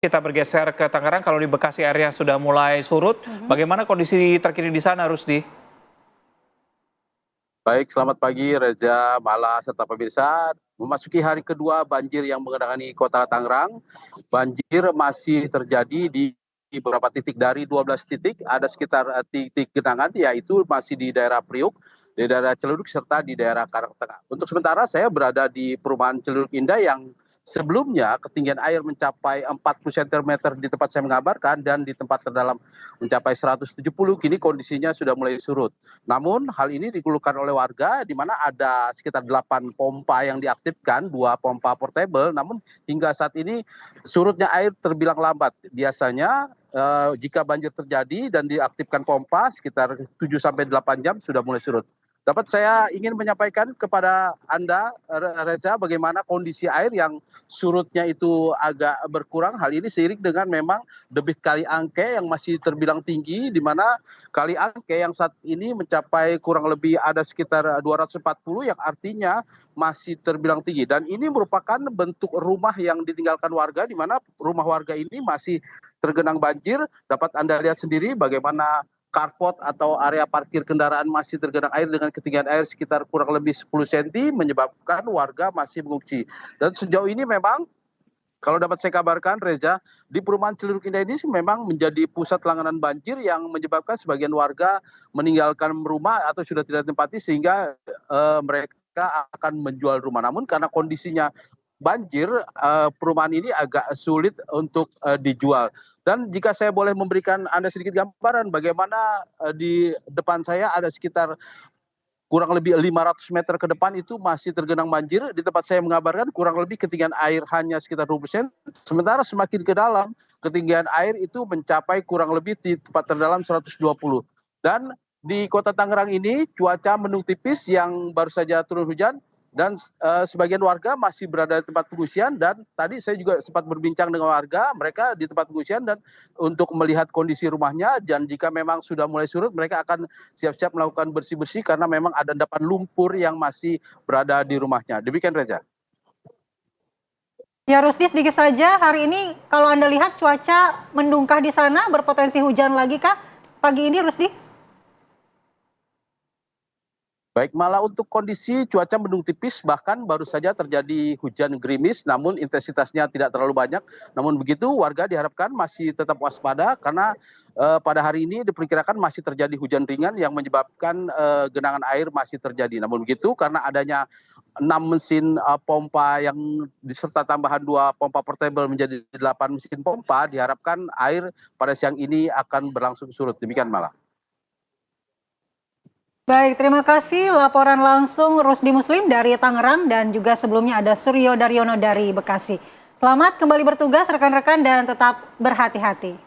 Kita bergeser ke Tangerang, kalau di Bekasi area sudah mulai surut, bagaimana kondisi terkini di sana, Rusdi? Baik, selamat pagi Reza, Mala, serta pemirsa. Memasuki hari kedua banjir yang mengenangi kota Tangerang. Banjir masih terjadi di beberapa titik dari 12 titik. Ada sekitar titik genangan, yaitu masih di daerah Priuk, di daerah Celuduk, serta di daerah Karangtengah. Untuk sementara saya berada di perumahan Celuduk Indah yang sebelumnya ketinggian air mencapai 40 cm di tempat saya mengabarkan, dan di tempat terdalam mencapai 170, kini kondisinya sudah mulai surut. Namun hal ini dikeluhkan oleh warga, di mana ada sekitar 8 pompa yang diaktifkan, 2 pompa portable, namun hingga saat ini surutnya air terbilang lambat. Biasanya jika banjir terjadi dan diaktifkan pompa sekitar 7 sampai 8 jam sudah mulai surut. Dapat saya ingin menyampaikan kepada Anda, Reza, bagaimana kondisi air yang surutnya itu agak berkurang. Hal ini seiring dengan memang debit Kali Angke yang masih terbilang tinggi, di mana Kali Angke yang saat ini mencapai kurang lebih ada sekitar 240, yang artinya masih terbilang tinggi. Dan ini merupakan bentuk rumah yang ditinggalkan warga, di mana rumah warga ini masih tergenang banjir. Dapat Anda lihat sendiri bagaimana carport atau area parkir kendaraan masih tergenang air dengan ketinggian air sekitar kurang lebih 10 cm, menyebabkan warga masih mengungsi. Dan sejauh ini memang kalau dapat saya kabarkan, Reza, di perumahan Celuduk Indah ini memang menjadi pusat langganan banjir yang menyebabkan sebagian warga meninggalkan rumah atau sudah tidak ditempati, sehingga mereka akan menjual rumah. Namun karena kondisinya banjir, perumahan ini agak sulit untuk dijual. Dan jika saya boleh memberikan Anda sedikit gambaran bagaimana di depan saya ada sekitar kurang lebih 500 meter ke depan itu masih tergenang banjir. Di tempat saya mengabarkan kurang lebih ketinggian air hanya sekitar 20 cm. Sementara semakin ke dalam, ketinggian air itu mencapai kurang lebih di tempat terdalam 120. Dan di kota Tangerang ini cuaca mendung tipis yang baru saja turun hujan, dan sebagian warga masih berada di tempat pengungsian. Dan tadi saya juga sempat berbincang dengan warga, mereka di tempat pengungsian dan untuk melihat kondisi rumahnya, dan jika memang sudah mulai surut mereka akan siap-siap melakukan bersih-bersih karena memang ada endapan lumpur yang masih berada di rumahnya. Demikian, Reza. Ya Rusdi, sedikit saja, hari ini kalau Anda lihat cuaca mendungkah di sana, berpotensi hujan lagi kah pagi ini, Rusdi? Baik, malah untuk kondisi cuaca mendung tipis, bahkan baru saja terjadi hujan gerimis, namun intensitasnya tidak terlalu banyak. Namun begitu, warga diharapkan masih tetap waspada karena pada hari ini diperkirakan masih terjadi hujan ringan yang menyebabkan genangan air masih terjadi. Namun begitu, karena adanya 6 mesin pompa yang diserta tambahan 2 pompa portable menjadi 8 mesin pompa, diharapkan air pada siang ini akan berlangsung surut. Demikian, malah. Baik, terima kasih laporan langsung Rusdi Muslim dari Tangerang, dan juga sebelumnya ada Suryo Daryono dari Bekasi. Selamat kembali bertugas rekan-rekan dan tetap berhati-hati.